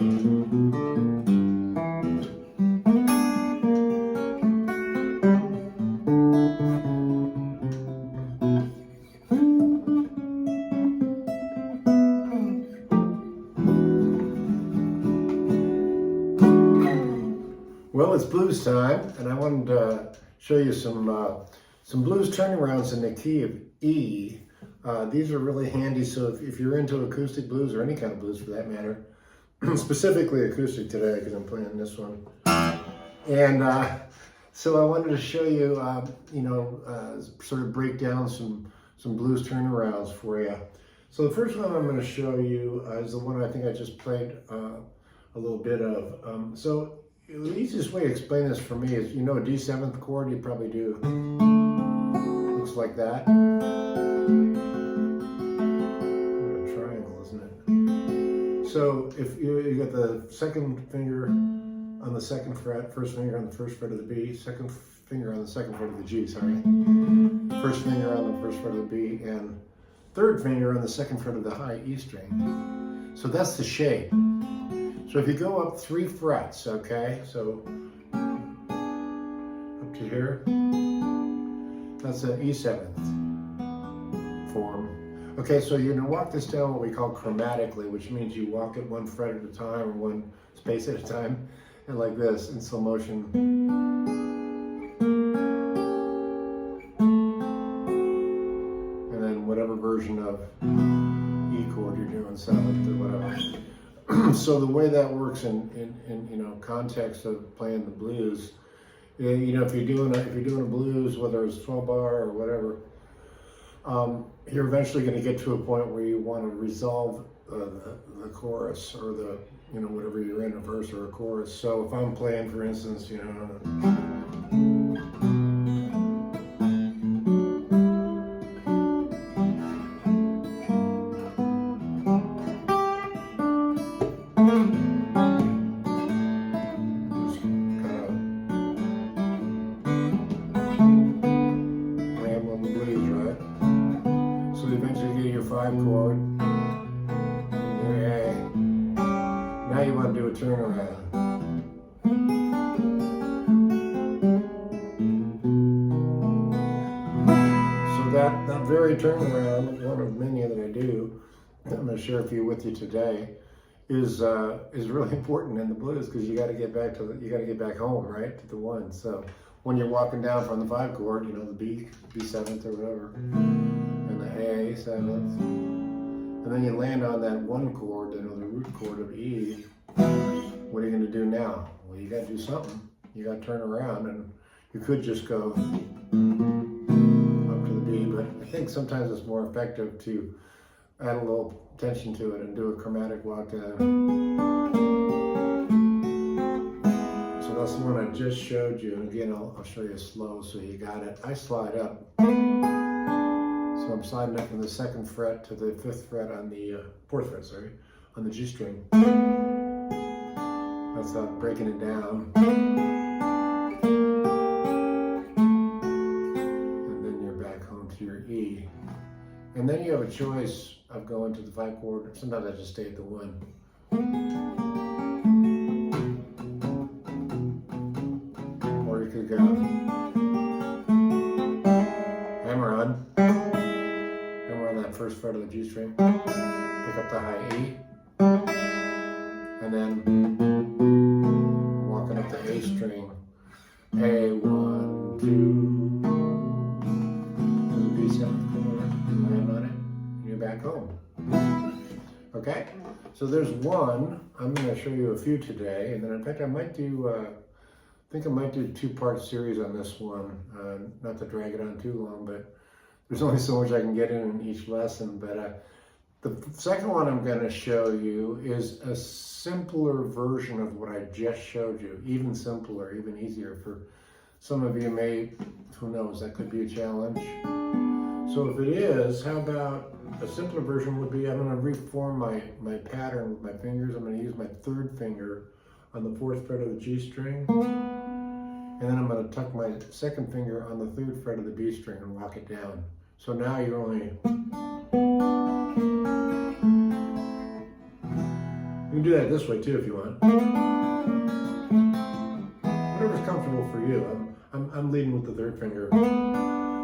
Well, it's blues time, and I wanted to show you some blues turnarounds in the key of E. These are really handy, so if you're into acoustic blues, or any kind of blues for that matter, specifically acoustic today because I'm playing this one. And so I wanted to show you, sort of break down some blues turnarounds for you. So the first one I'm going to show you is the one I think I just played a little bit of. So the easiest way to explain this for me is, a D7th chord, you probably do. Looks like that. Triangle, isn't it? So if you got the second finger on the second fret, first finger on the first fret of the B, second finger on the second fret of the G, sorry. First finger on the first fret of the B, and third finger on the second fret of the high E string. So that's the shape. So if you go up 3 frets, okay, so up to here, that's an E7th form. Okay, so you're going to walk this down what we call chromatically, which means you walk it 1 fret at a time or 1 space at a time, and like this in slow motion. And then whatever version of E chord you're doing, 7th or whatever. So the way that works in context of playing the blues, if you're doing a blues, whether it's 12 bar or whatever, you're eventually going to get to a point where you want to resolve the chorus or the whatever you're in, a verse or a chorus. So if I'm playing, for instance, eventually get your 5 chord, your A. Now you want to do a turnaround. So that very turnaround, one of many that I do, I'm going to share a few with you today, is really important in the blues because you got to get back home, right, to the 1. So when you're walking down from the 5 chord, the B7th or whatever, and the A 7th, and then you land on that 1 chord, the root chord of E. What are you going to do now? Well, you got to do something. You got to turn around, and you could just go up to the B, but I think sometimes it's more effective to add a little tension to it and do a chromatic walk down. So that's the one I just showed you, and again I'll show you slow so you got it. I slide up. So I'm sliding up from the 2nd fret to the 5th fret on the 4th fret, sorry, on the G string. That's breaking it down. And then you're back home to your E. And then you have a choice of going to the 5 chord. Sometimes I just stay at the 1. Or you could go hammer on that 1st fret of the G string, pick up the high E, and then walking up the A string, A, 1, 2, to the B7th chord, land on it, and you're back home. Okay, so there's one. I'm going to show you a few today, and then in fact I might do a 2-part series on this one, not to drag it on too long, but there's only so much I can get in each lesson. But the second one I'm going to show you is a simpler version of what I just showed you, even simpler, even easier. For some of you who knows, that could be a challenge. So if it is, how about a simpler version would be, I'm going to reform my pattern with my fingers. I'm going to use my 3rd finger on the 4th fret of the G string. And then I'm going to tuck my 2nd finger on the 3rd fret of the B string and walk it down. So now you're only You can do that this way too if you want. Whatever's comfortable for you. I'm leading with the third finger.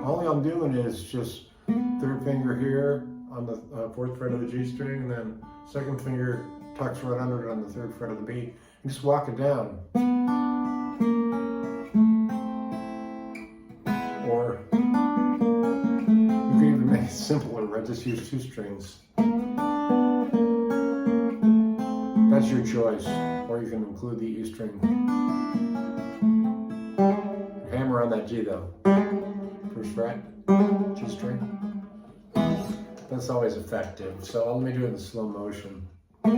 All I'm doing is just third finger here on the fourth fret of the G string, and then second finger tucks right under it on the third fret of the B. And just walk it down. Or you can even make it simpler, right? Just use two strings. That's your choice. Or you can include the E string. Hammer on that G though. First fret, G string. That's always effective. So let me do it in slow motion. And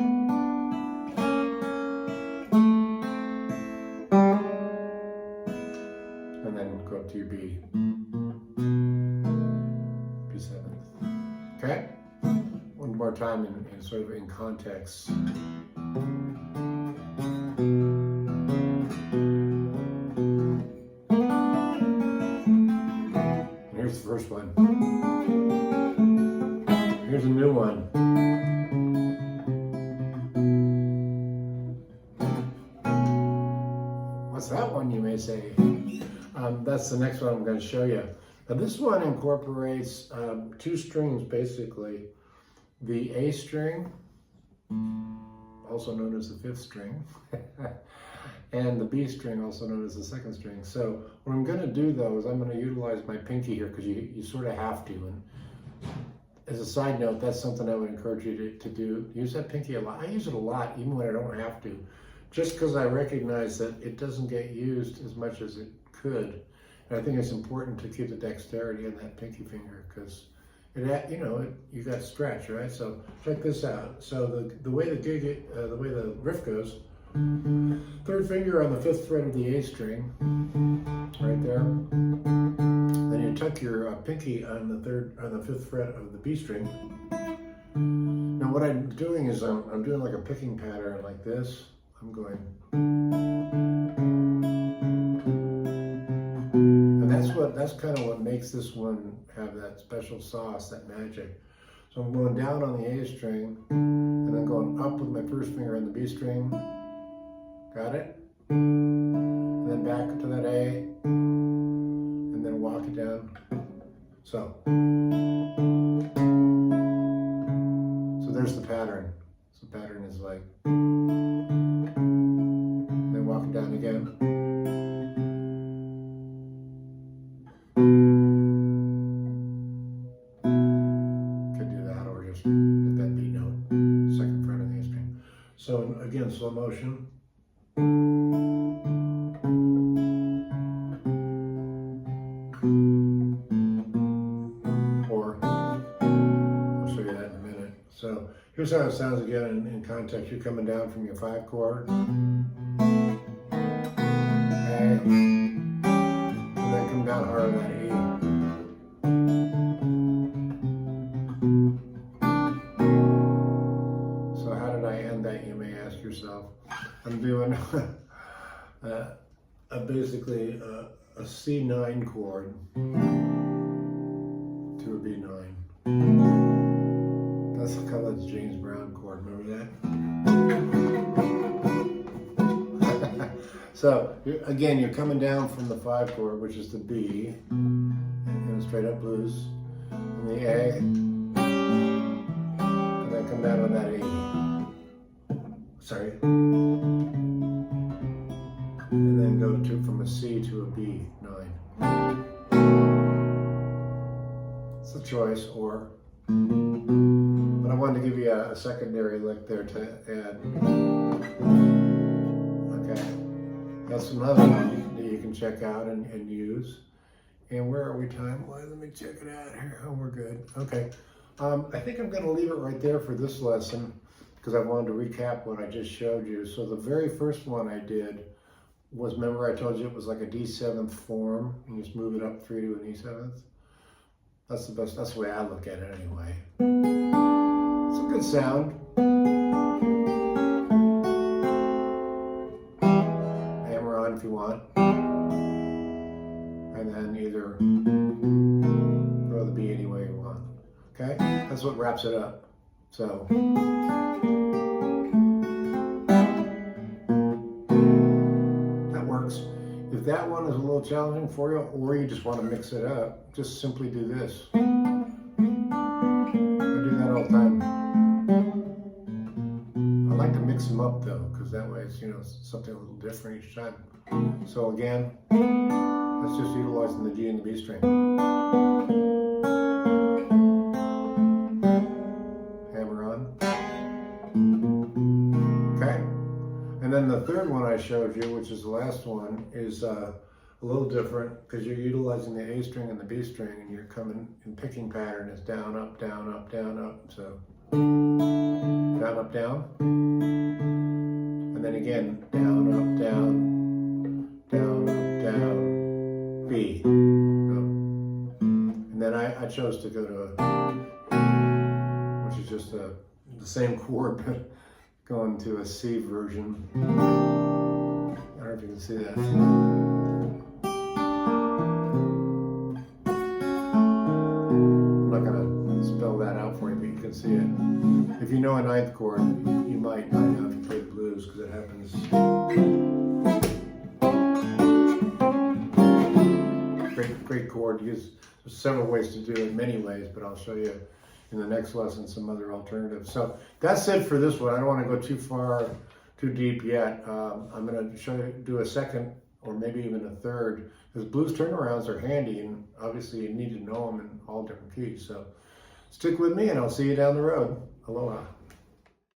then go up to your B. B7. Okay? One more time in sort of in context. And here's the first one. Here's a new one. What's that one, you may say? That's the next one I'm going to show you. Now this one incorporates two strings basically. The A string, also known as the fifth string, and the B string, also known as the second string. So what I'm going to do though is I'm going to utilize my pinky here because you sort of have to. And as a side note, that's something I would encourage you to do. Use that pinky a lot. I use it a lot even when I don't have to, just because I recognize that it doesn't get used as much as it could. And I think it's important to keep the dexterity in that pinky finger because you got stretch, right? So check this out. So the way the way the riff goes, third finger on the fifth fret of the A string, right there. Then you tuck your pinky on the fifth fret of the B string. Now what I'm doing is I'm doing like a picking pattern like this. I'm going, and that's kind of what makes this one have that special sauce, that magic. So I'm going down on the A string, and then going up with my first finger on the B string. Got it? And then back to that A, and then walk it down. So there's the pattern. So the pattern is like, then walk it down again. Could do that, or just hit that B note, second fret of the A string. So again, slow motion. Or, I'll show you that in a minute. So here's how it sounds again in context. You're coming down from your 5 chord. Okay. And then come down hard on that E. So how did I end that, you may ask yourself. I'm doing basically a C9 chord to a B9. That's kind of the James Brown chord, remember that? So again, you're coming down from the 5 chord, which is the B, and straight up blues, and the A, and then come down on that E. Sorry. And then go from a C to a B9. It's a choice, or, but I wanted to give you a secondary lick there to add. Okay, that's another one that you can check out and use. And where are we time-wise? Let me check it out here. Oh, we're good. Okay, I think I'm going to leave it right there for this lesson because I wanted to recap what I just showed you. So the very first one I did was, remember I told you it was like a D7th form, and you just move it up 3 to an E7th. That's the best, that's the way I look at it anyway. It's a good sound. Hammer on if you want. And then either throw the B any way you want. Okay? That's what wraps it up. So little challenging for you, or you just want to mix it up, just simply do this. I do that all the time. I like to mix them up though, because that way it's, you know, something a little different each time. So again, that's just utilizing the G and the B string. Hammer on. Okay. And then the third one I showed you, which is the last one, is a little different because you're utilizing the A string and the B string, and you're coming in picking pattern is down, up, down, up, down, up. So down, up, down. And then again, down, up, down, down, up, down, B. And then I chose to go to a, which is just the same chord, but going to a C version. I don't know if you can see that. I'm not going to spell that out for you, but you can see it. If you know a ninth chord, you might not know if you play the blues, because it happens. Great chord. There's several ways to do it, many ways, but I'll show you in the next lesson some other alternatives. So that's it for this one. I don't want to go too deep yet. I'm going to show you, do a second or maybe even a third, because blues turnarounds are handy, and obviously you need to know them in all different keys. So stick with me, and I'll see you down the road. Aloha.